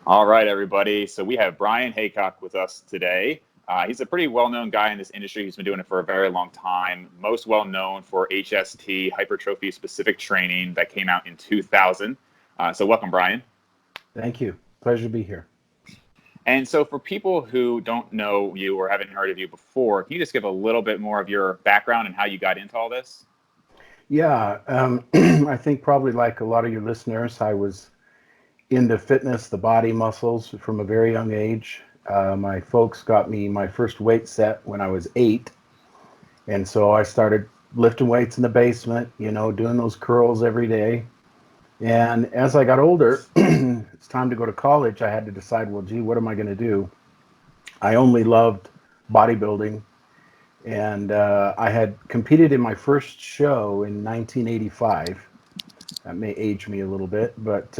All right, everybody. So we have Bryan Haycock with us today. He's a pretty well-known guy in this industry. He's been doing it for a very long time. Most well-known for HST, hypertrophy specific training that came out in 2000. So welcome, Bryan. Thank you. Pleasure to be here. And so for people who don't know you or haven't heard of you before, can you just give a little bit more of your background and how you got into all this? Yeah, I think probably like a lot of your listeners, I was into fitness, the body, muscles from a very young age. My folks got me my first weight set when I was 8. And so I started lifting weights in the basement, doing those curls every day. And as I got older, it's time to go to college. I had to decide, well, gee, what am I going to do? I only loved bodybuilding. And I had competed in my first show in 1985. That may age me a little bit, but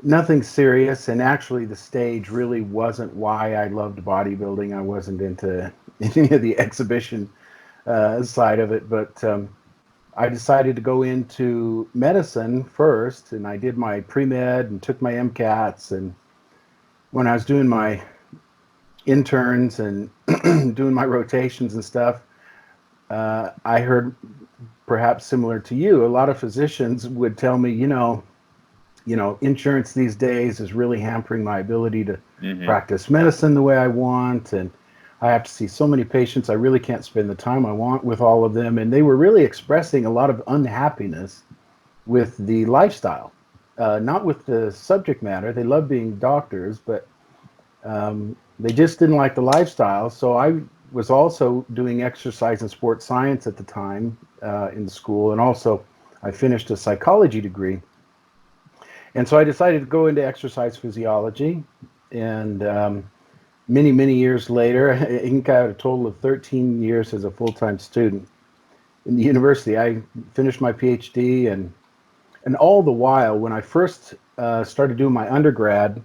nothing serious. And actually, the stage really wasn't why I loved bodybuilding. I wasn't into any of the exhibition side of it, but I decided to go into medicine first, and I did my pre-med and took my MCATs. And when I was doing my interns and doing my rotations and stuff, I heard, perhaps similar to you, a lot of physicians would tell me, insurance these days is really hampering my ability to practice medicine the way I want, and I have to see so many patients. I really can't spend the time I want with all of them. And they were really expressing a lot of unhappiness with the lifestyle, not with the subject matter. They love being doctors, but they just didn't like the lifestyle. So I was also doing exercise and sports science at the time in the school. And also I finished a psychology degree. And so I decided to go into exercise physiology. And many, many years later, I think I had a total of 13 years as a full-time student in the university. I finished my Ph.D. and all the while, when I first started doing my undergrad,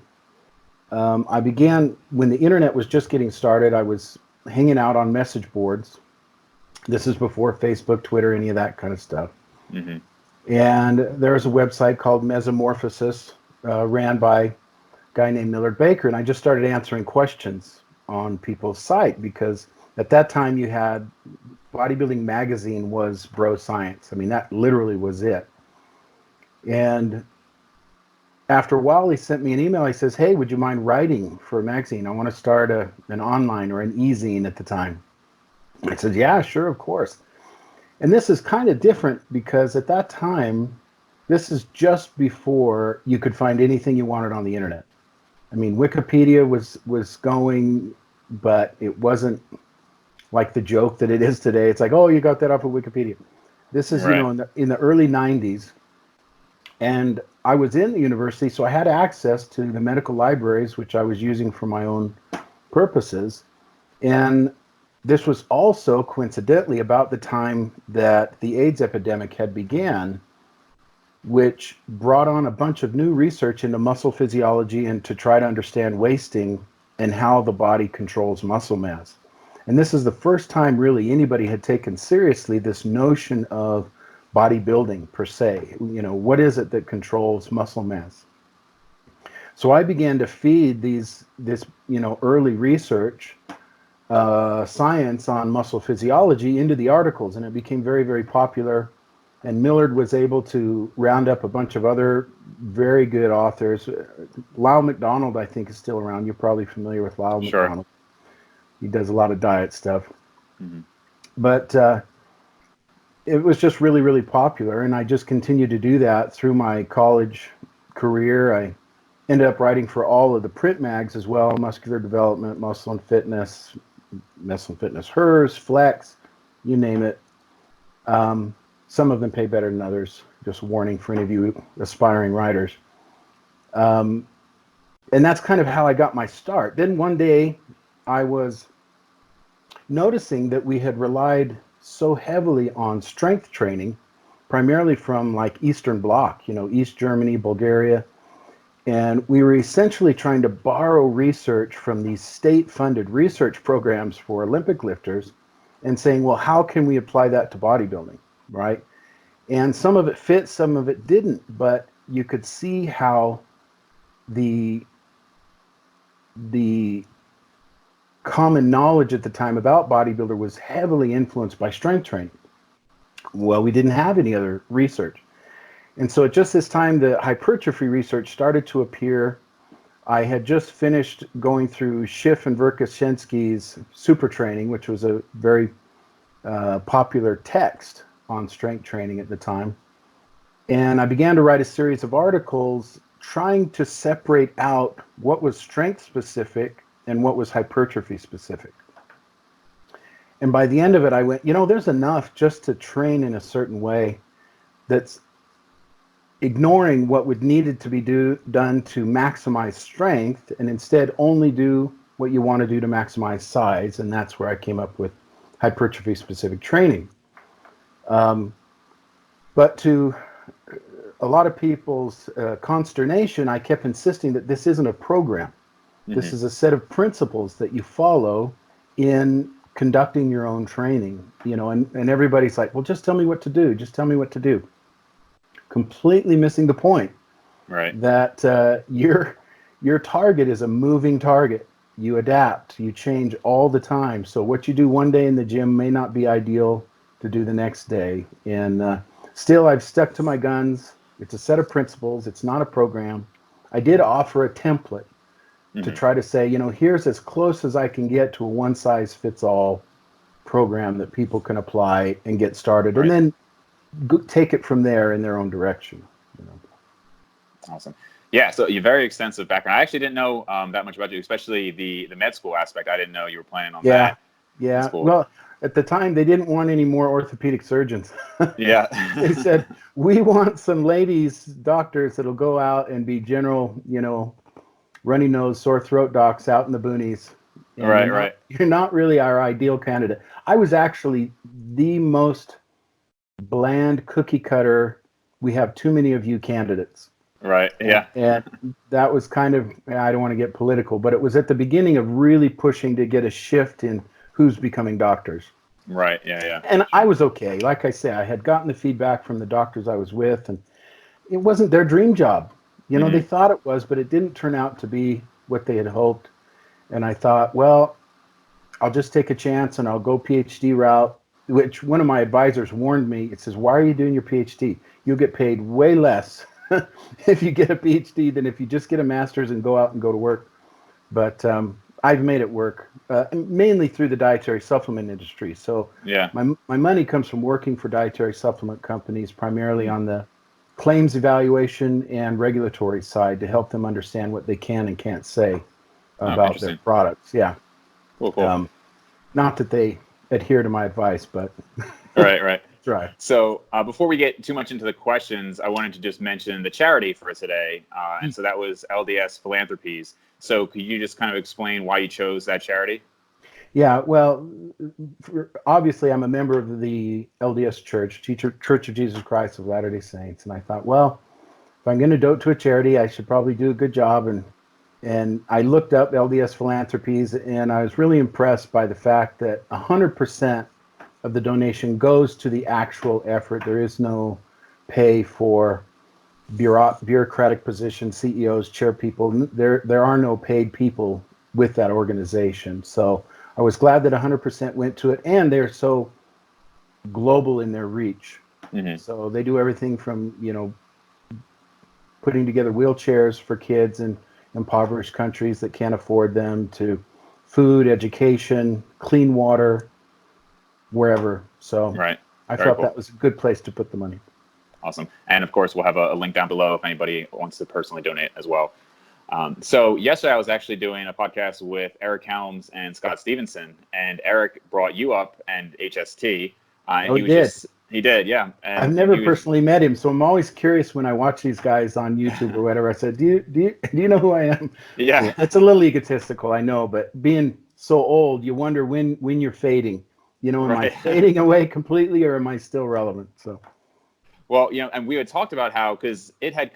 I began, when the internet was just getting started, I was hanging out on message boards. This is before Facebook, Twitter, any of that kind of stuff. Mm-hmm. And there was a website called Mesomorphosis, ran by a guy named Millard Baker. And I just started answering questions on people's site because at that time you had Bodybuilding Magazine was bro science. I mean, that literally was it. And after a while, he sent me an email. He says, hey, would you mind writing for a magazine? I want to start an online or an e-zine at the time. I said, yeah, sure, of course. And this is kind of different because at that time, this is just before you could find anything you wanted on the internet. I mean, Wikipedia was going, but it wasn't like the joke that it is today. It's like, oh, you got that off of Wikipedia. This is, Right. in the early 90s. And I was in the university, so I had access to the medical libraries, which I was using for my own purposes. And this was also coincidentally about the time that the AIDS epidemic had began, which brought on a bunch of new research into muscle physiology and to try to understand wasting and how the body controls muscle mass. And this is the first time really anybody had taken seriously this notion of bodybuilding per se. What is it that controls muscle mass? So I began to feed this early research science on muscle physiology into the articles, and it became very, very popular. And Millard was able to round up a bunch of other very good authors. Lyle McDonald, I think, is still around. You're probably familiar with Lyle Sure. McDonald. He does a lot of diet stuff. Mm-hmm. But it was just really, really popular, and I just continued to do that through my college career. I ended up writing for all of the print mags as well: Muscular Development, Muscle and Fitness, Hers, Flex, you name it. Some of them pay better than others. Just a warning for any of you aspiring writers. And that's kind of how I got my start. Then one day I was noticing that we had relied so heavily on strength training, primarily from like Eastern Bloc, East Germany, Bulgaria. And we were essentially trying to borrow research from these state-funded research programs for Olympic lifters and saying, well, how can we apply that to bodybuilding, right? And some of it fit, some of it didn't, but you could see how the common knowledge at the time about bodybuilder was heavily influenced by strength training. Well, we didn't have any other research. And so at just this time, the hypertrophy research started to appear. I had just finished going through Schiff and Verkhoshansky's Super Training, which was a very popular text on strength training at the time. And I began to write a series of articles trying to separate out what was strength specific and what was hypertrophy specific. And by the end of it, I went, there's enough just to train in a certain way that's ignoring what would needed to be done to maximize strength, and instead only do what you want to do to maximize size. And that's where I came up with hypertrophy specific training. But to a lot of people's consternation, I kept insisting that this isn't a program. This is a set of principles that you follow in conducting your own training, and everybody's like, well, just tell me what to do. Just tell me what to do. Completely missing the point. Right. That your target is a moving target. You adapt, you change all the time. So what you do one day in the gym may not be ideal to do the next day. And still, I've stuck to my guns. It's a set of principles. It's not a program. I did offer a template to try to say, here's as close as I can get to a one-size-fits-all program that people can apply and get started, and then take it from there in their own direction. Awesome. Yeah, so you're very extensive background. I actually didn't know that much about you, especially the med school aspect. I didn't know you were planning on that. Yeah. Well, at the time, they didn't want any more orthopedic surgeons. Yeah. They said, we want some ladies doctors that'll go out and be general, runny nose, sore throat docs out in the boonies. And Right. You're not really our ideal candidate. I was actually the most bland cookie cutter. We have too many of you candidates. Right. Yeah. And that was kind of, I don't want to get political, but it was at the beginning of really pushing to get a shift in who's becoming doctors. Right. Yeah. And I was okay. Like I say, I had gotten the feedback from the doctors I was with, and it wasn't their dream job. They thought it was, but it didn't turn out to be what they had hoped. And I thought, well, I'll just take a chance and I'll go Ph.D. route, which one of my advisors warned me. It says, why are you doing your Ph.D.? You'll get paid way less if you get a Ph.D. than if you just get a master's and go out and go to work. But I've made it work, mainly through the dietary supplement industry. So my money comes from working for dietary supplement companies, primarily on the claims evaluation and regulatory side, to help them understand what they can and can't say about their products. Yeah. Cool. Not that they adhere to my advice, but right. Right. So before we get too much into the questions, I wanted to just mention the charity for today. And so that was LDS Philanthropies. So could you just kind of explain why you chose that charity? Yeah, well, obviously I'm a member of the LDS Church, Church of Jesus Christ of Latter-day Saints. And I thought, well, if I'm going to donate to a charity, I should probably do a good job. And I looked up LDS Philanthropies, and I was really impressed by the fact that 100% of the donation goes to the actual effort. There is no pay for bureaucratic positions, CEOs, chair people. There are no paid people with that organization. So I was glad that 100% went to it, and they're so global in their reach. So they do everything from, putting together wheelchairs for kids in impoverished countries that can't afford them, to food, education, clean water, wherever. So I thought that was a good place to put the money. Awesome. And of course, we'll have a link down below if anybody wants to personally donate as well. So yesterday I was actually doing a podcast with Eric Helms and Scott Stevenson, and Eric brought you up and HST. He did, yeah. And I've never personally met him, so I'm always curious when I watch these guys on YouTube or whatever. I said, do you know who I am? Yeah. It's a little egotistical, I know, but being so old, you wonder when you're fading. Am I fading away completely, or am I still relevant? So. Well, and we had talked about how, because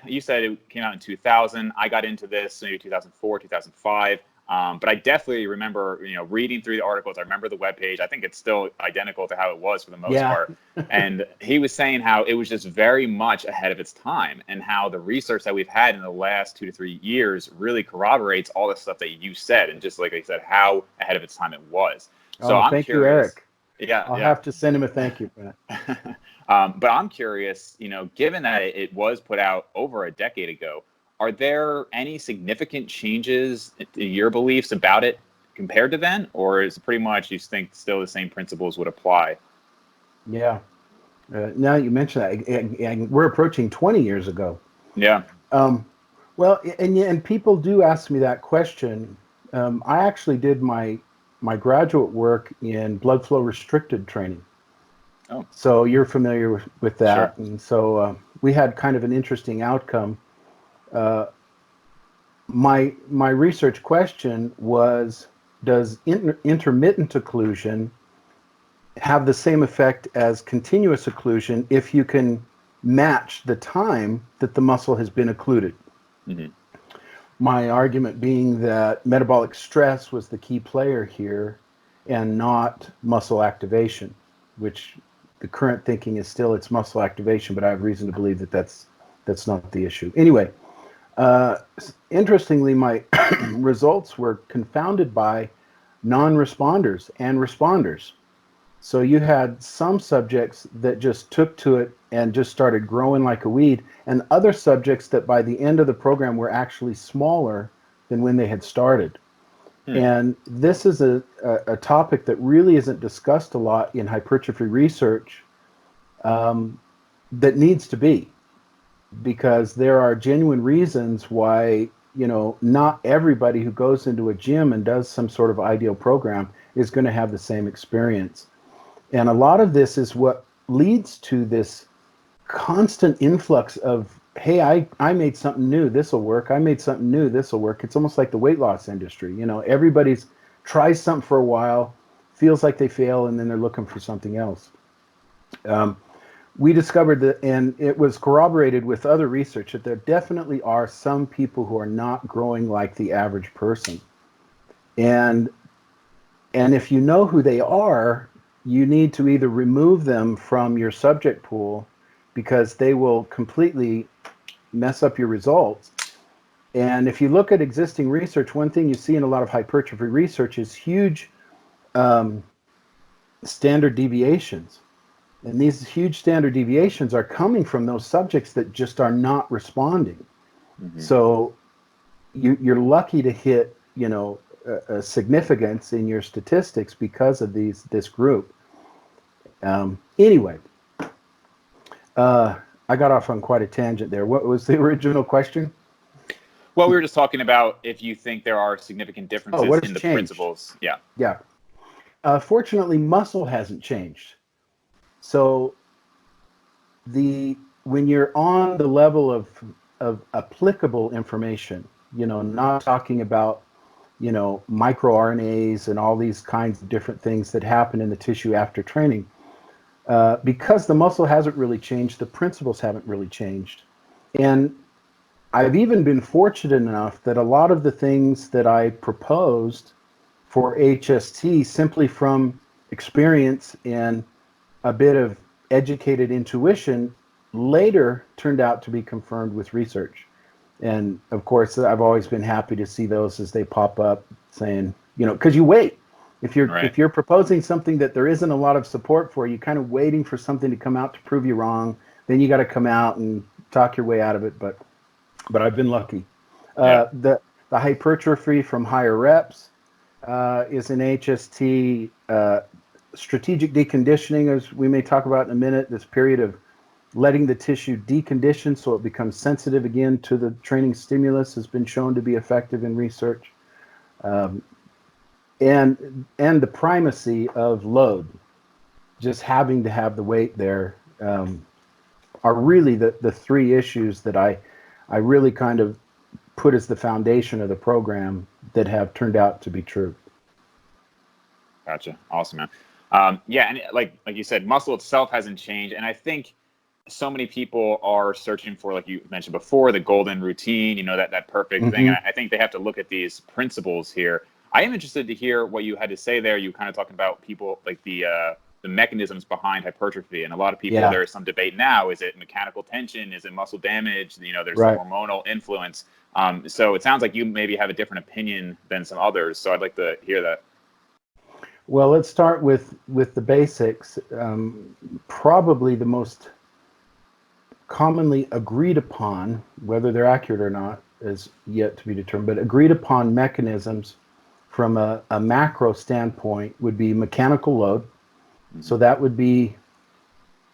you said it came out in 2000. I got into this maybe 2004, 2005. But I definitely remember, reading through the articles. I remember the webpage. I think it's still identical to how it was for the most part. And he was saying how it was just very much ahead of its time, and how the research that we've had in the last 2 to 3 years really corroborates all the stuff that you said, and just like I said, how ahead of its time it was. So I'm thank curious. you, Eric. Yeah, I'll have to send him a thank you for that. But I'm curious, given that it was put out over a decade ago, are there any significant changes in your beliefs about it compared to then, or is it pretty much you think still the same principles would apply? Yeah. Now you mention that, and we're approaching 20 years ago. Yeah. Well, and people do ask me that question. I actually did my graduate work in blood flow restricted training. Oh. So you're familiar with that. Sure. And so we had kind of an interesting outcome. My research question was, does intermittent occlusion have the same effect as continuous occlusion if you can match the time that the muscle has been occluded? Mm-hmm. My argument being that metabolic stress was the key player here and not muscle activation, which the current thinking is still it's muscle activation, but I have reason to believe that that's not the issue. Anyway, interestingly, my results were confounded by non-responders and responders. So you had some subjects that just took to it and just started growing like a weed, and other subjects that by the end of the program were actually smaller than when they had started. And this is a topic that really isn't discussed a lot in hypertrophy research, that needs to be, because there are genuine reasons why, not everybody who goes into a gym and does some sort of ideal program is going to have the same experience. And a lot of this is what leads to this constant influx of, hey, I made something new, this will work. I made something new, this will work. It's almost like the weight loss industry. Everybody's tries something for a while, feels like they fail, and then they're looking for something else. We discovered that, and it was corroborated with other research, that there definitely are some people who are not growing like the average person. And if you know who they are, you need to either remove them from your subject pool, because they will completely mess up your results. And if you look at existing research, one thing you see in a lot of hypertrophy research is huge standard deviations. And these huge standard deviations are coming from those subjects that just are not responding. Mm-hmm. So you're lucky to hit, a significance in your statistics because of this group. Anyway, I got off on quite a tangent there. What was the original question? Well, we were just talking about if you think there are significant differences in the changed? Principles. Yeah. Yeah. Fortunately, muscle hasn't changed. So when you're on the level of applicable information, not talking about, microRNAs and all these kinds of different things that happen in the tissue after training, because the muscle hasn't really changed, the principles haven't really changed. And I've even been fortunate enough that a lot of the things that I proposed for HST, simply from experience and a bit of educated intuition, later turned out to be confirmed with research. And of course, I've always been happy to see those as they pop up, saying, because you wait. If you're proposing something that there isn't a lot of support for, you're kind of waiting for something to come out to prove you wrong. Then you got to come out and talk your way out of it. But I've been lucky. The hypertrophy from higher reps is an HST. Strategic deconditioning, as we may talk about in a minute, this period of letting the tissue decondition so it becomes sensitive again to the training stimulus, has been shown to be effective in research. And the primacy of load, just having to have the weight there, are really the three issues that I really kind of put as the foundation of the program that have turned out to be true. Gotcha. Awesome, man. And like you said, muscle itself hasn't changed, and I think so many people are searching for, like you mentioned before, the golden routine, that perfect thing. And I think they have to look at these principles here. I am interested to hear what you had to say there. You kind of talking about people, like the mechanisms behind hypertrophy. And a lot of people, there is some debate now. Is it mechanical tension? Is it muscle damage? There's the hormonal influence. So it sounds like you maybe have a different opinion than some others. So I'd like to hear that. Well, let's start with the basics. Probably the most commonly agreed upon, whether they're accurate or not is yet to be determined, but agreed upon mechanisms from a macro standpoint would be mechanical load. So that would be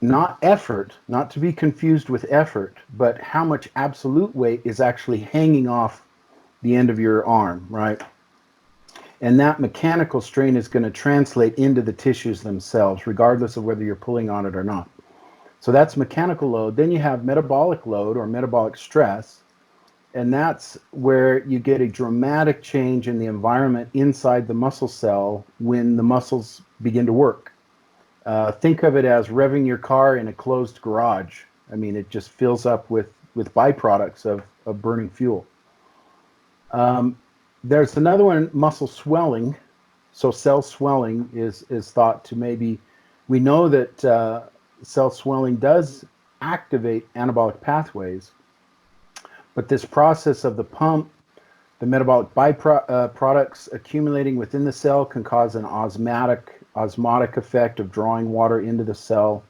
not effort, not to be confused with effort, but how much absolute weight is actually hanging off the end of your arm, right? And that mechanical strain is going to translate into the tissues themselves, regardless of whether you're pulling on it or not. So that's mechanical load. Then you have metabolic load or metabolic stress, and that's where you get a dramatic change in the environment inside the muscle cell when the muscles begin to work. Think of it as revving your car in a closed garage. I mean, it just fills up with byproducts of burning fuel. There's another one, muscle swelling. So cell swelling is thought to maybe, we know that cell swelling does activate anabolic pathways, but this process of the pump, the metabolic byproducts accumulating within the cell can cause an osmotic effect of drawing water into the cell.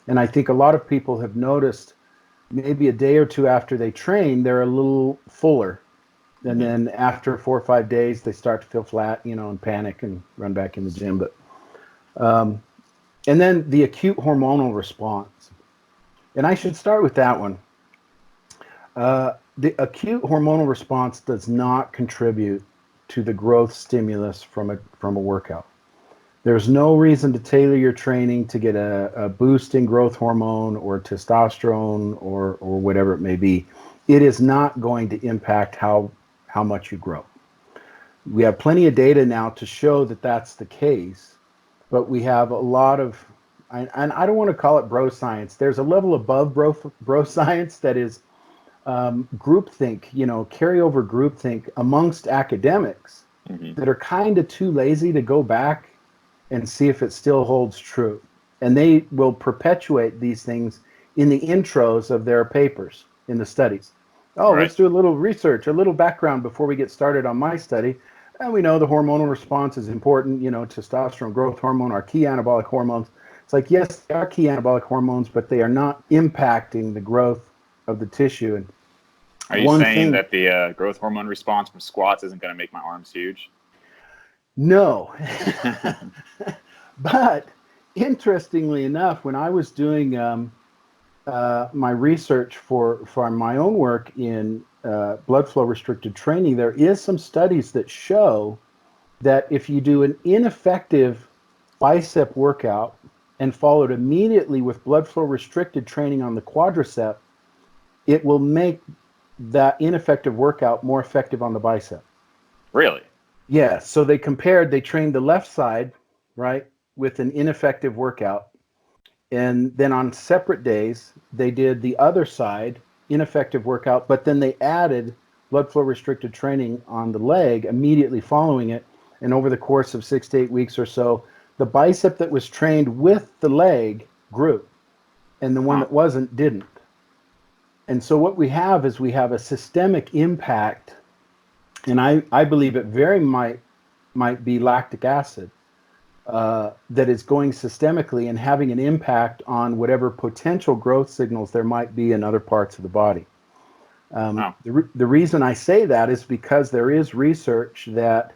And I think a lot of people have noticed maybe a day or two after they train, they're a little fuller. And then after 4 or 5 days, they start to feel flat, and panic and run back in the gym. But and then the acute hormonal response. And I should start with that one. The acute hormonal response does not contribute to the growth stimulus from a workout. There's no reason to tailor your training to get a boost in growth hormone or testosterone or whatever it may be. It is not going to impact how much you grow. We have plenty of data now to show that that's the case, but we have a lot of, and I don't want to call it bro science. There's a level above bro science that is groupthink, carryover groupthink amongst academics that are kind of too lazy to go back and see if it still holds true. And they will perpetuate these things in the intros of their papers in the studies. Oh, let's do a little research, a little background before we get started on my study. And we know the hormonal response is important, testosterone, growth hormone, are key anabolic hormones. It's like, yes, they are key anabolic hormones, but they are not impacting the growth of the tissue. And are you saying that the growth hormone response from squats isn't going to make my arms huge? No. But interestingly enough, when I was doing my research for my own work in blood flow restricted training, there is some studies that show that if you do an ineffective bicep workout and followed immediately with blood flow restricted training on the quadricep, it will make that ineffective workout more effective on the bicep. Really? Yeah. So they trained the left side, right, with an ineffective workout. And then on separate days, they did the other side, ineffective workout, but then they added blood flow restricted training on the leg immediately following it. And over the course of 6 to 8 weeks or so, the bicep that was trained with the leg grew, and the one that wasn't didn't. And so what we have is a systemic impact, and I believe it very might be lactic acid. That is going systemically and having an impact on whatever potential growth signals there might be in other parts of the body. The reason I say that is because there is research that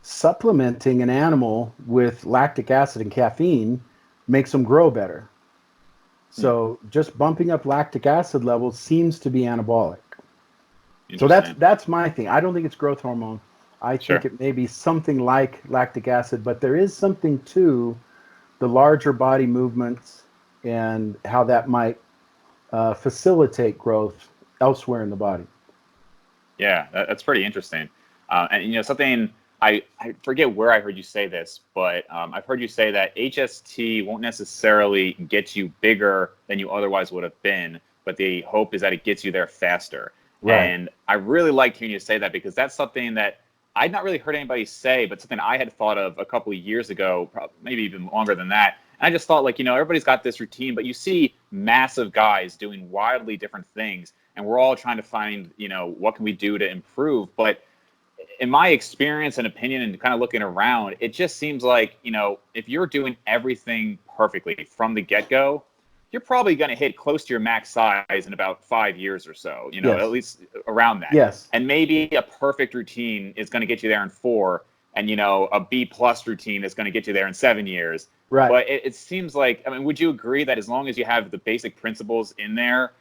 supplementing an animal with lactic acid and caffeine makes them grow better. So just bumping up lactic acid levels seems to be anabolic. So that's my thing. I don't think it's growth hormone. I think it may be something like lactic acid, but there is something to the larger body movements and how that might facilitate growth elsewhere in the body. Yeah, that's pretty interesting. And something I forget where I heard you say this, but I've heard you say that HST won't necessarily get you bigger than you otherwise would have been, but the hope is that it gets you there faster. Right. And I really liked hearing you say that, because that's something that I'd not really heard anybody say, but something I had thought of a couple of years ago, maybe even longer than that. And I just thought, like, everybody's got this routine, but you see massive guys doing wildly different things, and we're all trying to find, what can we do to improve? But in my experience and opinion and kind of looking around, it just seems like, if you're doing everything perfectly from the get-go, you're probably going to hit close to your max size in about 5 years or so, Yes. at least around that. Yes. And maybe a perfect routine is going to get you there in 4, and, a B+ routine is going to get you there in 7 years. Right. But it seems like, would you agree that as long as you have the basic principles in there,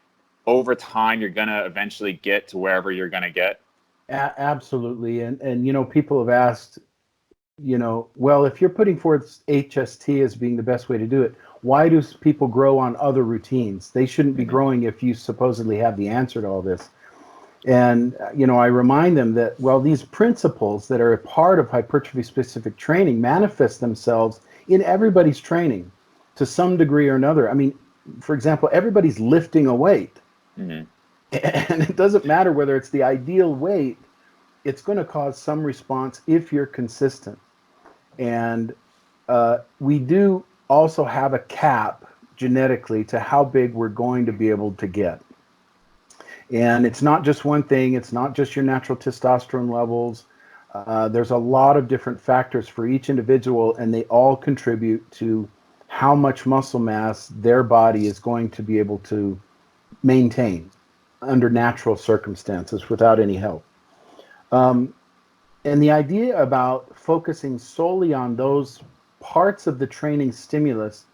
over time, you're going to eventually get to wherever you're going to get? Absolutely. And people have asked, well, if you're putting forth HST as being the best way to do it, why do people grow on other routines? They shouldn't be growing if you supposedly have the answer to all this. And, I remind them that, well, these principles that are a part of hypertrophy-specific training manifest themselves in everybody's training to some degree or another. For example, everybody's lifting a weight. Mm-hmm. And it doesn't matter whether it's the ideal weight, it's going to cause some response if you're consistent. And we do also have a cap genetically to how big we're going to be able to get. And it's not just one thing. It's not just your natural testosterone levels. There's a lot of different factors for each individual, and they all contribute to how much muscle mass their body is going to be able to maintain under natural circumstances without any help. And the idea about focusing solely on those parts of the training stimulus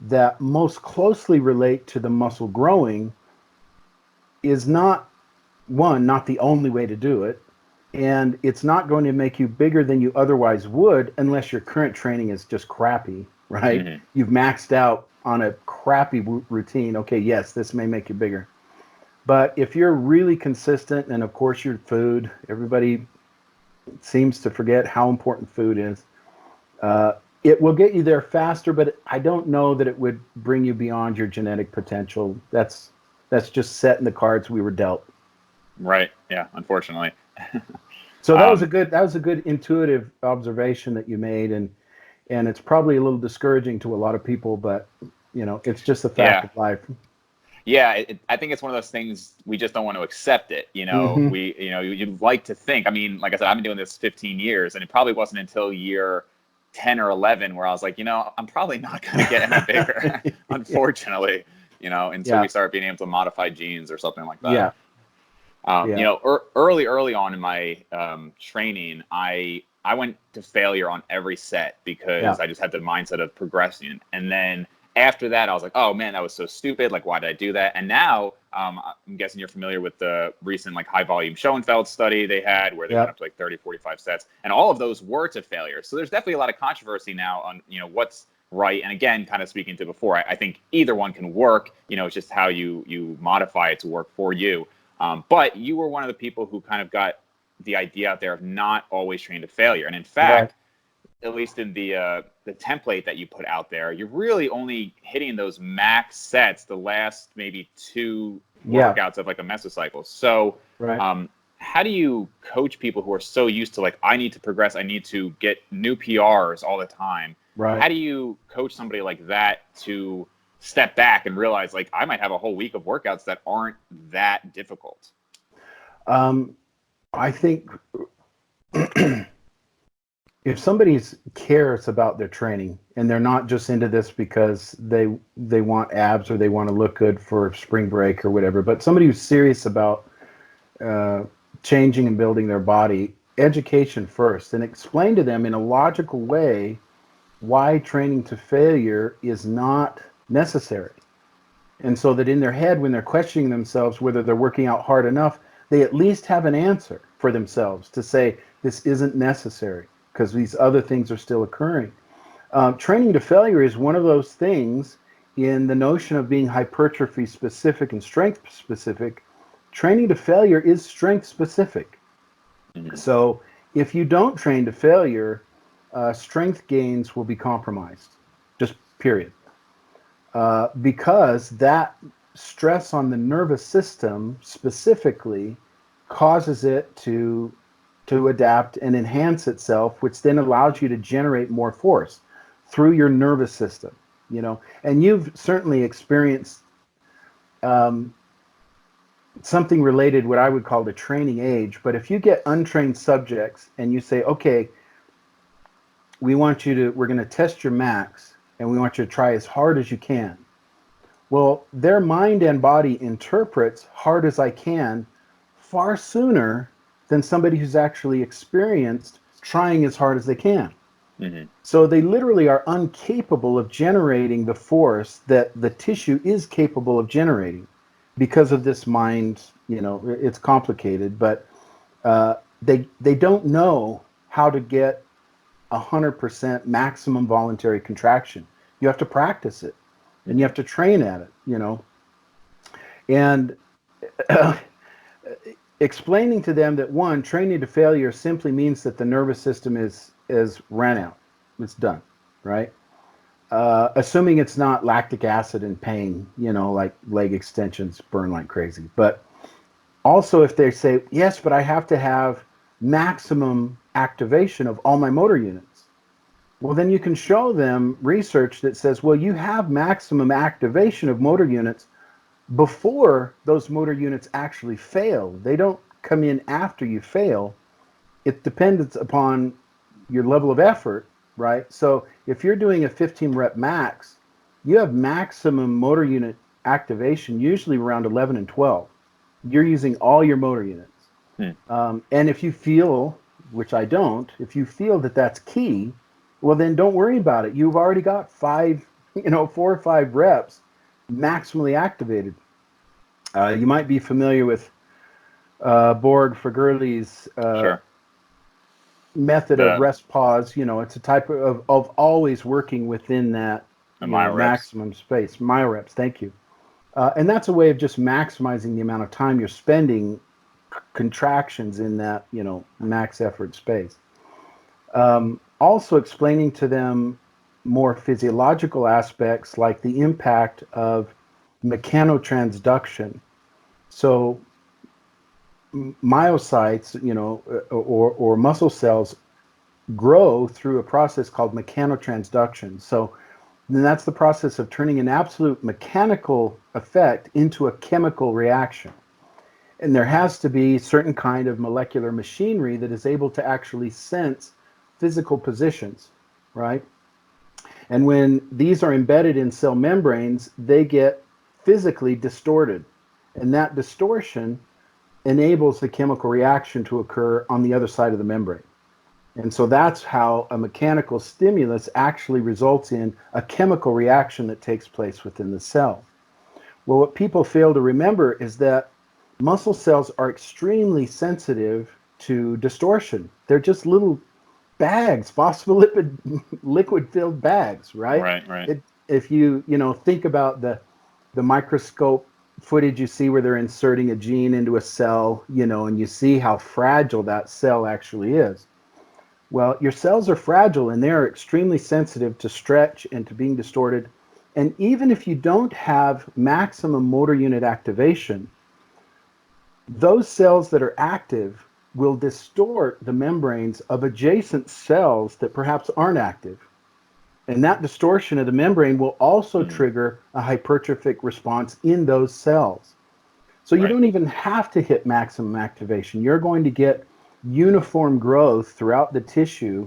that most closely relate to the muscle growing is not the only way to do it. And it's not going to make you bigger than you otherwise would unless your current training is just crappy, right? Mm-hmm. You've maxed out on a crappy routine. Okay, yes, this may make you bigger. But if you're really consistent, and of course your food, everybody seems to forget how important food is. It will get you there faster, but I don't know that it would bring you beyond your genetic potential. That's just set in the cards we were dealt. Right. Yeah. Unfortunately. So that was a good intuitive observation that you made, and it's probably a little discouraging to a lot of people, but it's just a fact of life. Yeah, I think it's one of those things we just don't want to accept it. Mm-hmm. You'd like to think. Like I said, I've been doing this 15 years, and it probably wasn't until year 10 or 11 where I was like, I'm probably not going to get any bigger, unfortunately. Until we start being able to modify genes or something like that. Yeah. Early on in my training, I went to failure on every set because I just had the mindset of progressing, and then after that, I was like, oh, man, that was so stupid. Like, why did I do that? And now I'm guessing you're familiar with the recent high-volume Schoenfeld study they had where they went up to 30, 45 sets. And all of those were to failure. So there's definitely a lot of controversy now on, what's right. And again, kind of speaking to before, I think either one can work. It's just how you modify it to work for you. But you were one of the people who kind of got the idea out there of not always training to failure. And in fact, at least in the template that you put out there, you're really only hitting those max sets the last maybe 2 workouts of a mesocycle. So how do you coach people who are so used to I need to progress, I need to get new PRs all the time? Right. How do you coach somebody like that to step back and realize I might have a whole week of workouts that aren't that difficult? I think if somebody cares about their training and they're not just into this because they want abs or they want to look good for spring break or whatever, but somebody who's serious about changing and building their body, education first, and explain to them in a logical way why training to failure is not necessary. And so that in their head, when they're questioning themselves whether they're working out hard enough, they at least have an answer for themselves to say, this isn't necessary, because these other things are still occurring. Training to failure is one of those things in the notion of being hypertrophy specific and strength specific. Training to failure is strength specific. Mm-hmm. So if you don't train to failure, strength gains will be compromised, just period. Because that stress on the nervous system specifically causes it to adapt and enhance itself, which then allows you to generate more force through your nervous system, and you've certainly experienced something related, what I would call the training age. But if you get untrained subjects and you say, okay, we're going to test your max and we want you to try as hard as you can. Well, their mind and body interprets hard as I can far sooner than somebody who's actually experienced trying as hard as they can. Mm-hmm. So they literally are incapable of generating the force that the tissue is capable of generating because of this mind. It's complicated, but they don't know how to get 100% maximum voluntary contraction. You have to practice it, and you have to train at it, and explaining to them that, one, training to failure simply means that the nervous system is ran out. It's done, right? Assuming it's not lactic acid and pain, like leg extensions burn like crazy. But also if they say, yes, but I have to have maximum activation of all my motor units. Well, then you can show them research that says, well, you have maximum activation of motor units before those motor units actually fail. They don't come in after you fail. It depends upon your level of effort, right? So if you're doing a 15 rep max, you have maximum motor unit activation, usually around 11 and 12. You're using all your motor units. And if you feel, which I don't, if you feel that that's key, well, then don't worry about it. You've already got 4 or 5 reps maximally activated. You might be familiar with Borg Fagerli's method of rest pause. It's a type of always working within that maximum space. Myoreps, thank you. And that's a way of just maximizing the amount of time you're spending contractions in that, max effort space. Also explaining to them more physiological aspects like the impact of mechanotransduction. So myocytes, or muscle cells grow through a process called mechanotransduction. So then that's the process of turning an absolute mechanical effect into a chemical reaction. And there has to be certain kind of molecular machinery that is able to actually sense physical positions, right? And when these are embedded in cell membranes, they get physically distorted. And that distortion enables the chemical reaction to occur on the other side of the membrane. And so that's how a mechanical stimulus actually results in a chemical reaction that takes place within the cell. Well, what people fail to remember is that muscle cells are extremely sensitive to distortion. They're just little bags, phospholipid liquid-filled bags, right? Right. If you think about the microscope footage you see where they're inserting a gene into a cell, and you see how fragile that cell actually is. Well, your cells are fragile and they're extremely sensitive to stretch and to being distorted. And even if you don't have maximum motor unit activation, those cells that are active will distort the membranes of adjacent cells that perhaps aren't active. And that distortion of the membrane will also trigger a hypertrophic response in those cells. So you don't even have to hit maximum activation. You're going to get uniform growth throughout the tissue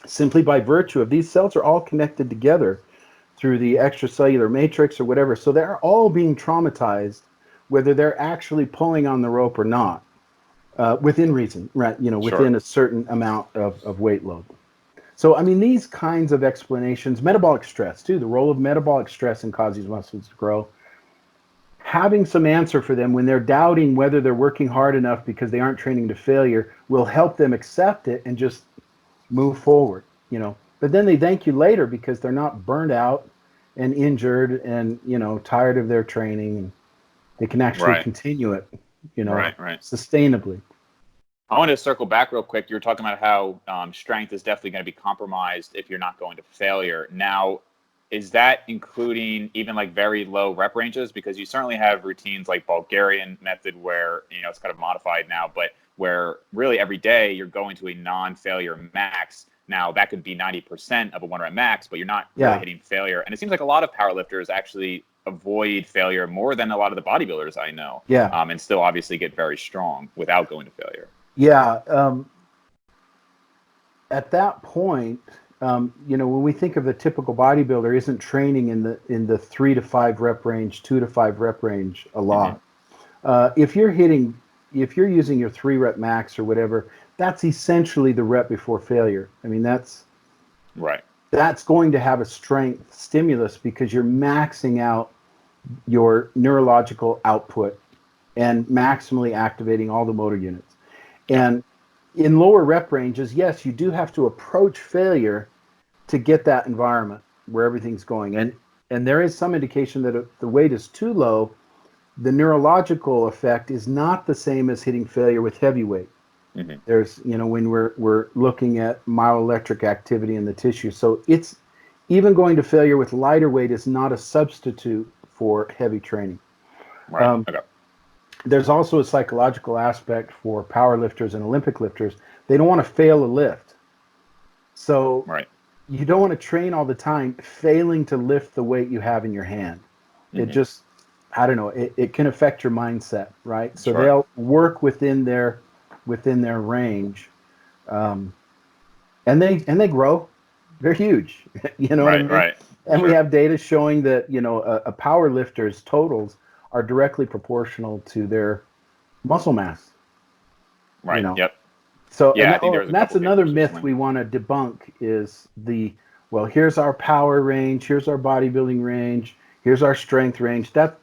simply by virtue of these cells are all connected together through the extracellular matrix or whatever. So they're all being traumatized, whether they're actually pulling on the rope or not, within reason, right? Within a certain amount of weight load. So, I mean, these kinds of explanations, metabolic stress too, the role of metabolic stress in causing muscles to grow, having some answer for them when they're doubting whether they're working hard enough because they aren't training to failure will help them accept it and just move forward, But then they thank you later because they're not burned out and injured and, tired of their training. And they can actually continue it, sustainably. I want to circle back real quick. You were talking about how strength is definitely going to be compromised if you're not going to failure. Now, is that including even like very low rep ranges? Because you certainly have routines like Bulgarian method where, it's kind of modified now, but where really every day you're going to a non-failure max. Now, that could be 90% of a 1 rep max, but you're not really hitting failure. And it seems like a lot of powerlifters actually avoid failure more than a lot of the bodybuilders I know. And still obviously get very strong without going to failure. At that point, when we think of the typical bodybuilder, isn't training in the 3 to 5 rep range, 2 to 5 rep range a lot. If you're using your 3 rep max or whatever, that's essentially the rep before failure. I mean, that's going to have a strength stimulus because you're maxing out your neurological output and maximally activating all the motor units. And in lower rep ranges, yes, you do have to approach failure to get that environment where everything's going. And there is some indication that if the weight is too low, the neurological effect is not the same as hitting failure with heavy weight. There's, when we're looking at myoelectric activity in the tissue. So it's even going to failure with lighter weight is not a substitute for heavy training. There's also a psychological aspect for power lifters and Olympic lifters. They don't want to fail a lift. So you don't want to train all the time failing to lift the weight you have in your hand. It just, I don't know, it can affect your mindset, right? So they'll work within their range. And they grow. They're huge. You know what I mean? And we have data showing that, a power lifter's totals are directly proportional to their muscle mass. So and that's another myth we want to debunk is here's our power range, here's our bodybuilding range, here's our strength range. That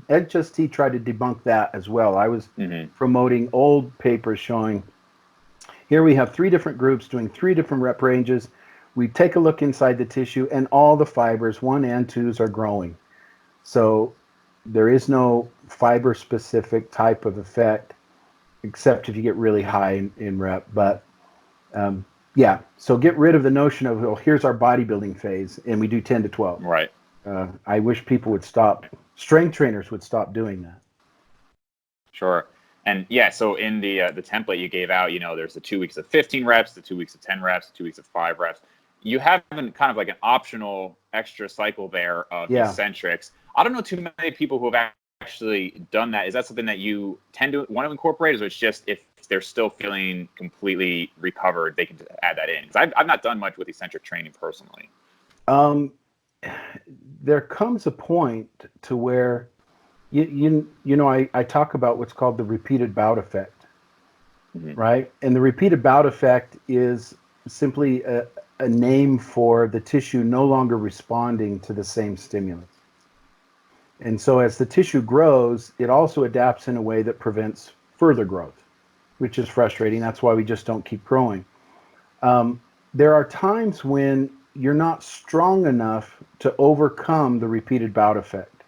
HST tried to debunk that as well. I was promoting old papers showing here we have 3 different groups doing 3 different rep ranges. We take a look inside the tissue and all the fibers, 1 and 2s, are growing. So there is no fiber-specific type of effect, except if you get really high in rep. But so get rid of the notion of, here's our bodybuilding phase, and we do 10 to 12. I wish people would stop. Strength trainers would stop doing that. Sure. And so in the template you gave out, there's the 2 weeks of 15 reps, the 2 weeks of 10 reps, the 2 weeks of 5 reps. You have kind of like an optional extra cycle there of eccentrics. I don't know too many people who have actually done that. Is that something that you tend to want to incorporate, or it's just if they're still feeling completely recovered, they can just add that in? Because I've not done much with eccentric training personally. There comes a point to where I talk about what's called the repeated bout effect, right? And the repeated bout effect is simply a name for the tissue no longer responding to the same stimulus. And so as the tissue grows, it also adapts in a way that prevents further growth, which is frustrating. That's why we just don't keep growing. There are times when you're not strong enough to overcome the repeated bout effect.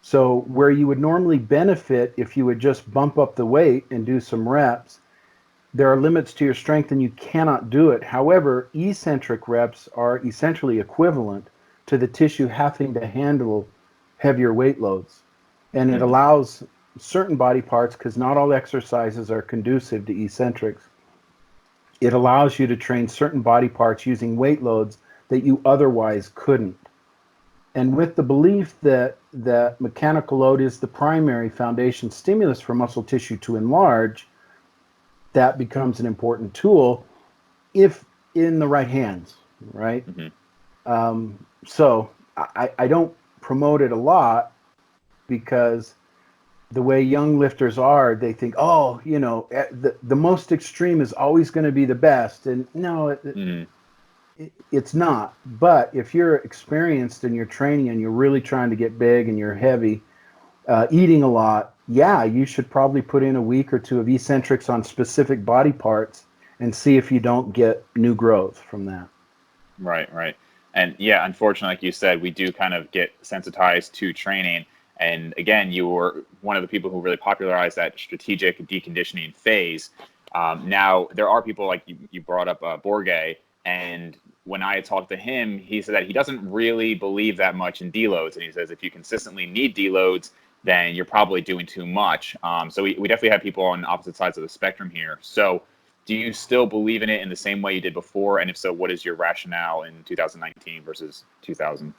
So where you would normally benefit if you would just bump up the weight and do some reps, there are limits to your strength and you cannot do it. However, eccentric reps are essentially equivalent to the tissue having to handle heavier weight loads. And it allows certain body parts, because not all exercises are conducive to eccentrics, it allows you to train certain body parts using weight loads that you otherwise couldn't. And with the belief that mechanical load is the primary foundation stimulus for muscle tissue to enlarge, that becomes an important tool if in the right hands, right? So I don't promote it a lot because the way young lifters are, they think, the most extreme is always going to be the best. And no, it's not. But if you're experienced and you're training and you're really trying to get big and you're heavy, eating a lot, you should probably put in a week or 2 of eccentrics on specific body parts and see if you don't get new growth from that. Right. And unfortunately, like you said, we do kind of get sensitized to training. And again, you were one of the people who really popularized that strategic deconditioning phase. Now, there are people like you brought up Borge, and when I talked to him, he said that he doesn't really believe that much in deloads. And he says if you consistently need deloads, then you're probably doing too much. So we definitely have people on opposite sides of the spectrum here. So do you still believe in it in the same way you did before? And if so, what is your rationale in 2019 versus 2000?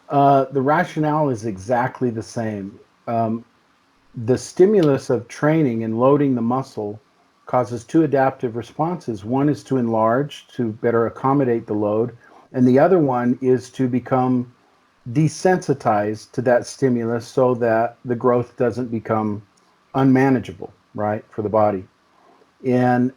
The rationale is exactly the same. The stimulus of training and loading the muscle causes two adaptive responses. One is to enlarge, to better accommodate the load, and the other one is to become desensitized to that stimulus so that the growth doesn't become unmanageable, right, for the body. And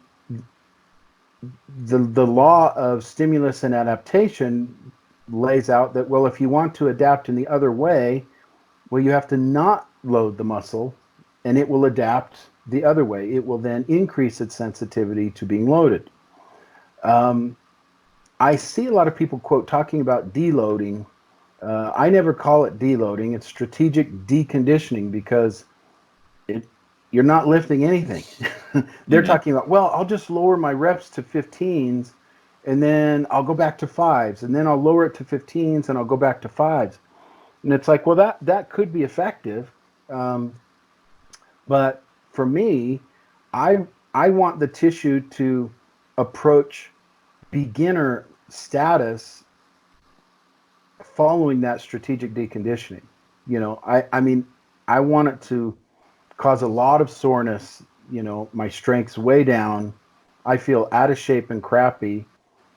the law of stimulus and adaptation lays out that, well, if you want to adapt in the other way, well, you have to not load the muscle, and it will adapt the other way. It will then increase its sensitivity to being loaded. I see a lot of people, quote, talking about deloading. I never call it deloading. It's strategic deconditioning because you're not lifting anything. They're talking about, well, I'll just lower my reps to 15s, and then I'll go back to 5s, and then I'll lower it to 15s, and I'll go back to 5s. And it's like, well, that could be effective. But for me, I want the tissue to approach beginner status following that strategic deconditioning. I mean, I want it to cause a lot of soreness, my strength's way down. I feel out of shape and crappy.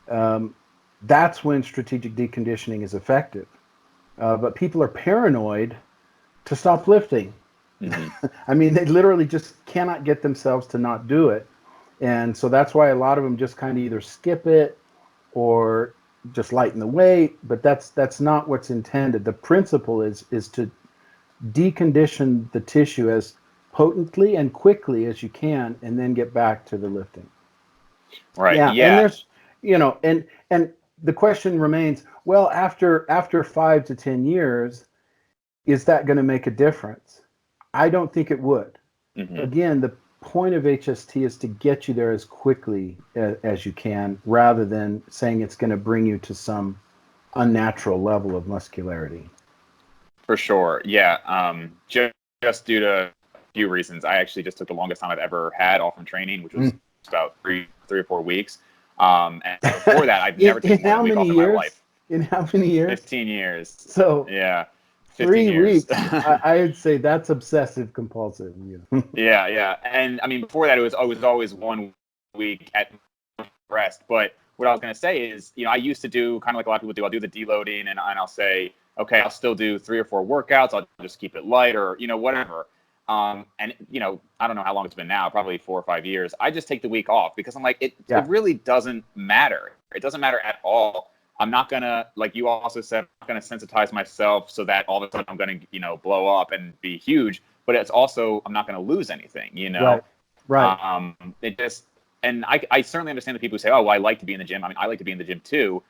That's when strategic deconditioning is effective. But people are paranoid to stop lifting. I mean, they literally just cannot get themselves to not do it. And so that's why a lot of them just kind of either skip it or just lighten the weight, but that's not what's intended. The principle is to decondition the tissue as potently and quickly as you can, and then get back to the lifting. Right. Yeah. And there's, and the question remains, well, after 5 to 10 years, is that going to make a difference? I don't think it would. Again, the point of HST is to get you there as quickly as you can, rather than saying it's going to bring you to some unnatural level of muscularity. For sure. Yeah. Just due to a few reasons. I actually just took the longest time I've ever had off from training, which was about three or 4 weeks. And before that, I've never taken one week off in my life. In how many years? 15 years. So yeah. 3 weeks. I'd say that's obsessive compulsive. Yeah. And I mean, before that, it was always 1 week at rest. But what I was going to say is, I used to do kind of like a lot of people do. I'll do the deloading and I'll say, okay, I'll still do 3 or 4 workouts. I'll just keep it light or, whatever. And, I don't know how long it's been now, probably 4 or 5 years. I just take the week off because I'm like, it really doesn't matter. It doesn't matter at all. I'm not going to, like you also said, I'm not going to sensitize myself so that all of a sudden I'm going to, blow up and be huge. But it's also, I'm not going to lose anything, Right. It just, and I certainly understand the people who say, oh, well, I like to be in the gym. I mean, I like to be in the gym too.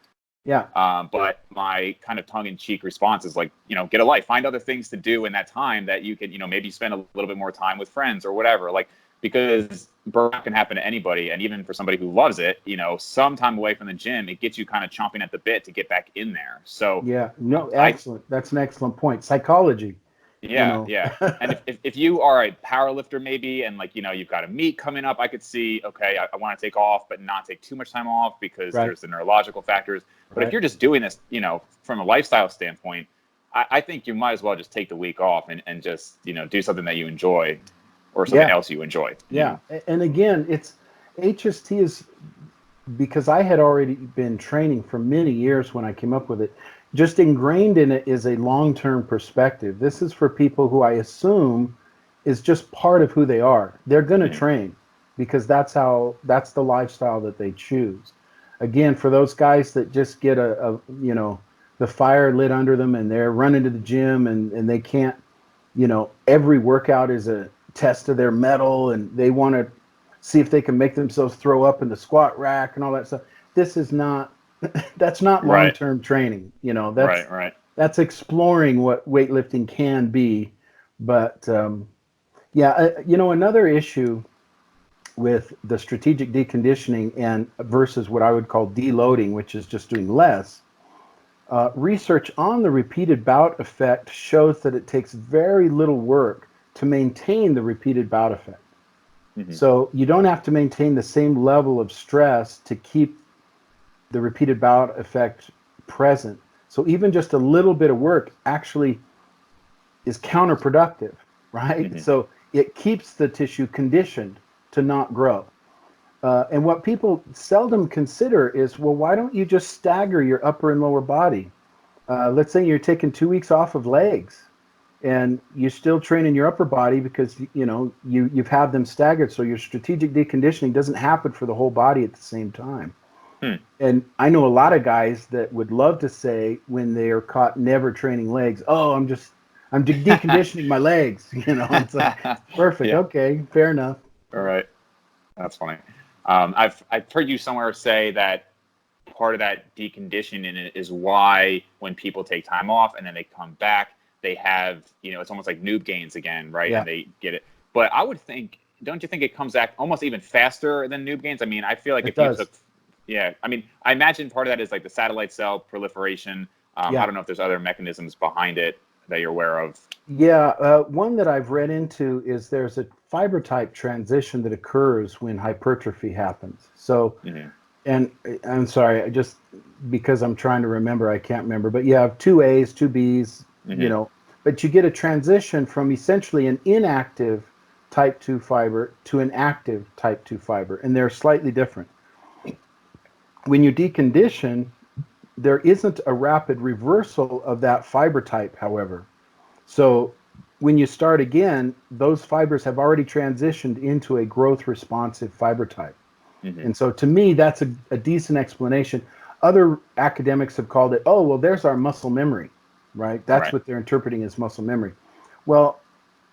Yeah. But my kind of tongue-in-cheek response is like, get a life, find other things to do in that time that you can, maybe spend a little bit more time with friends or whatever. Like, because burnout can happen to anybody, and even for somebody who loves it, some time away from the gym, it gets you kind of chomping at the bit to get back in there. So yeah, no, excellent. That's an excellent point. Psychology. Yeah. And if you are a power lifter maybe, and like, you've got a meet coming up, I could see, okay, I want to take off, but not take too much time off because there's the neurological factors. But if you're just doing this, from a lifestyle standpoint, I think you might as well just take the week off and just, do something that you enjoy or something else you enjoy. Yeah. And again, it's HST is because I had already been training for many years when I came up with it. Just ingrained in it is a long-term perspective. This is for people who I assume is just part of who they are. They're going to train because that's the lifestyle that they choose. Again, for those guys that just get the fire lit under them and they're running to the gym and they can't, every workout is a test of their mettle and they want to see if they can make themselves throw up in the squat rack and all that stuff. This is not, that's not long-term training. That's exploring what weightlifting can be. But another issue with the strategic deconditioning and versus what I would call deloading, which is just doing less, research on the repeated bout effect shows that it takes very little work to maintain the repeated bout effect. So you don't have to maintain the same level of stress to keep the repeated bout effect present. So even just a little bit of work actually is counterproductive, right? So it keeps the tissue conditioned to not grow. And what people seldom consider is, well, why don't you just stagger your upper and lower body? Let's say you're taking 2 weeks off of legs, and you're still training your upper body because you've had them staggered, so your strategic deconditioning doesn't happen for the whole body at the same time. And I know a lot of guys that would love to say when they are caught never training legs, oh, I'm deconditioning my legs. It's like, perfect. Yeah. Okay, fair enough. All right, that's funny. I've heard you somewhere say that part of that deconditioning in it is why when people take time off and then they come back, they have, it's almost like noob gains again, right? Yeah. And they get it. But I would think, don't you think it comes back almost even faster than noob gains? I mean, I feel like you took, I imagine part of that is like the satellite cell proliferation. I don't know if there's other mechanisms behind it that you're aware of. Yeah, one that I've read into is there's a fiber type transition that occurs when hypertrophy happens. So, and I'm sorry, just because I'm trying to remember, I can't remember, but you have 2 A's, 2 B's, but you get a transition from essentially an inactive type 2 fiber to an active type 2 fiber, and they're slightly different. When you decondition, there isn't a rapid reversal of that fiber type, however. So when you start again, those fibers have already transitioned into a growth responsive fiber type. And so to me, that's a decent explanation. Other academics have called it, oh, well, there's our muscle memory, right? That's what they're interpreting as muscle memory. Well,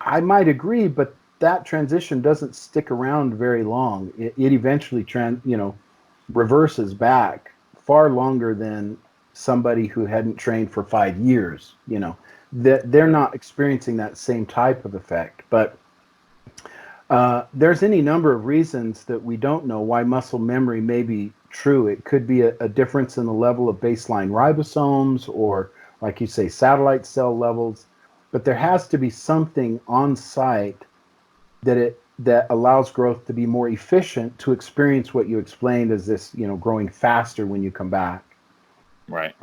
I might agree, but that transition doesn't stick around very long. It eventually reverses back far longer than somebody who hadn't trained for 5 years. They're not experiencing that same type of effect. But there's any number of reasons that we don't know why muscle memory may be true. It could be a difference in the level of baseline ribosomes, or, like you say, satellite cell levels. But there has to be something on site that allows growth to be more efficient to experience what you explained as this, growing faster when you come back. Right.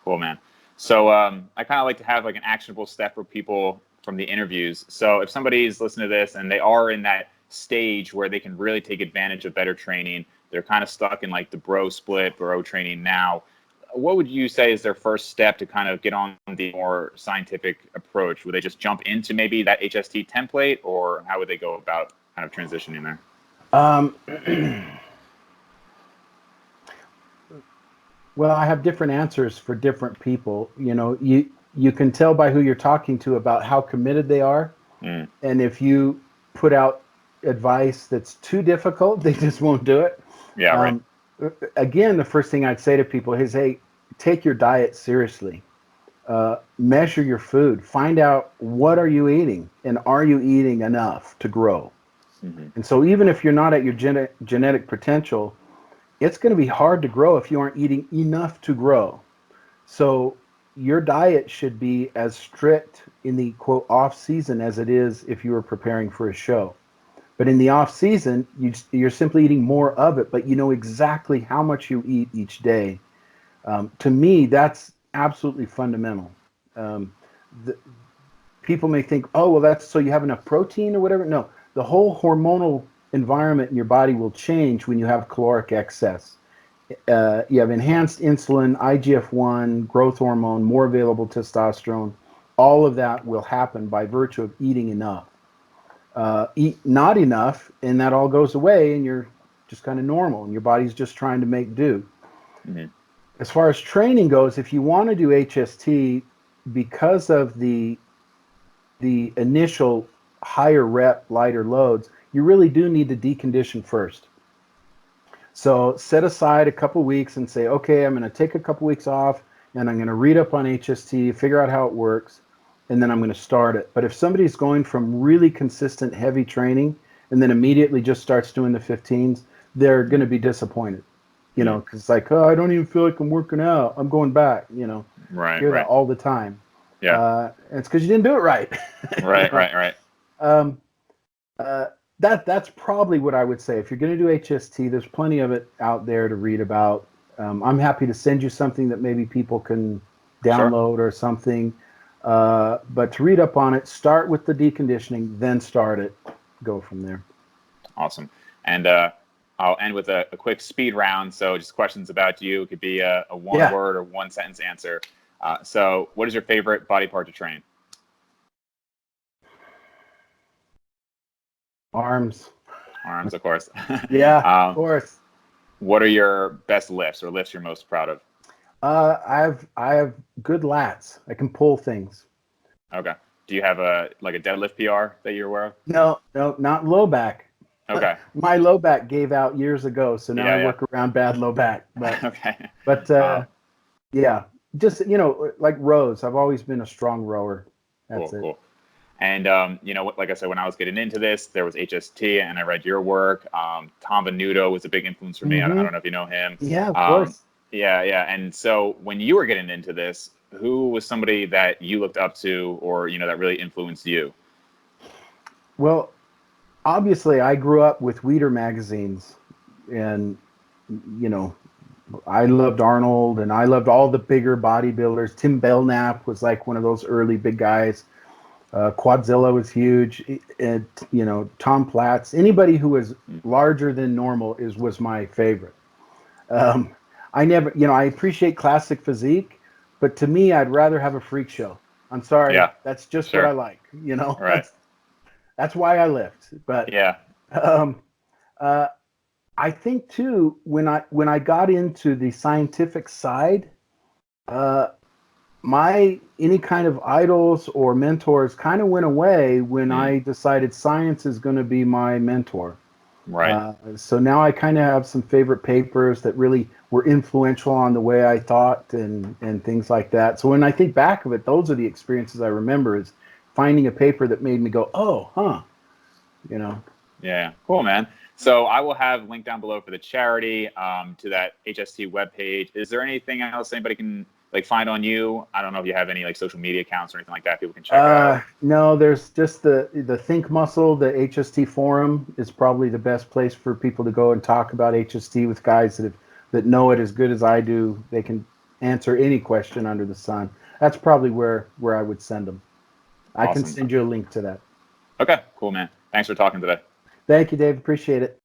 Cool, man. So I kind of like to have like an actionable step for people from the interviews. So if somebody's listening to this and they are in that stage where they can really take advantage of better training, they're kind of stuck in like the bro training now, what would you say is their first step to kind of get on the more scientific approach? Would they just jump into maybe that HST template, or how would they go about kind of transitioning there? Well, I have different answers for different people. You can tell by who you're talking to about how committed they are. And if you put out advice that's too difficult, they just won't do it. Yeah, right. Again, the first thing I'd say to people is, hey, take your diet seriously. Measure your food. Find out, what are you eating, and are you eating enough to grow? And so even if you're not at your genetic potential, it's going to be hard to grow if you aren't eating enough to grow. So your diet should be as strict in the quote off season as it is if you were preparing for a show. But in the off season, you're simply eating more of it, but you know exactly how much you eat each day. To me, that's absolutely fundamental. People may think, oh, well, that's so you have enough protein or whatever. No, the whole hormonal environment in your body will change when you have caloric excess. You have enhanced insulin, IGF-1, growth hormone, more available testosterone. All of that will happen by virtue of eating enough. Eat not enough, and that all goes away, and you're just kind of normal, and your body's just trying to make do. As far as training goes, if you want to do HST, because of the initial higher rep, lighter loads, you really do need to decondition first. So set aside a couple weeks and say, okay, I'm going to take a couple weeks off, and I'm going to read up on HST, figure out how it works, and then I'm going to start it. But if somebody's going from really consistent heavy training and then immediately just starts doing the 15s, they're going to be disappointed, you know, because it's like, oh, I don't even feel like I'm working out. I'm going back, you know. Right. Hear that all the time. Yeah. And it's because you didn't do it right. Right. You know? Right. Right. That's probably what I would say. If you're going to do HST, there's plenty of it out there to read about. I'm happy to send you something that maybe people can download or something. But to read up on it, start with the deconditioning, then start it. Go from there. Awesome. And I'll end with a quick speed round. So just questions about you. It could be a one-word or one-sentence answer. So what is your favorite body part to train? Arms. Arms, of course. Yeah, of course. What are your best lifts or lifts you're most proud of? I have good lats. I can pull things. Okay. Do you have a deadlift PR that you're aware of? No, not low back. Okay. My low back gave out years ago, so now I work around bad low back. But okay. But yeah, just like rows. I've always been a strong rower. That's it. Cool. And like I said, when I was getting into this, there was HST, and I read your work. Tom Venuto was a big influence for me. I don't know if you know him. Yeah, of course. Yeah. And so when you were getting into this, who was somebody that you looked up to, or that really influenced you? Well, obviously, I grew up with Weider magazines, and I loved Arnold, and I loved all the bigger bodybuilders. Tim Belknap was like one of those early big guys. Quadzilla was huge, and Tom Platz. Anybody who was larger than normal was my favorite. I never, I appreciate classic physique, but to me, I'd rather have a freak show. I'm sorry, that's just what I like. Right. That's why I lift. But I think too, when I got into the scientific side, any kind of idols or mentors kind of went away when I decided science is going to be my mentor. Right. So now I kind of have some favorite papers that really were influential on the way I thought and things like that. So when I think back of it, those are the experiences I remember, is finding a paper that made me go, oh, huh, Yeah, cool, man. So I will have linked down below for the charity to that HST webpage. Is there anything else anybody can find on you? I don't know if you have any social media accounts or anything like that people can check out. No, there's just the Think Muscle, the HST forum is probably the best place for people to go and talk about HST with guys that know it as good as I do. They can answer any question under the sun. That's probably where I would send them. Awesome. I can send you a link to that. Okay, cool, man. Thanks for talking today. Thank you, Dave. Appreciate it.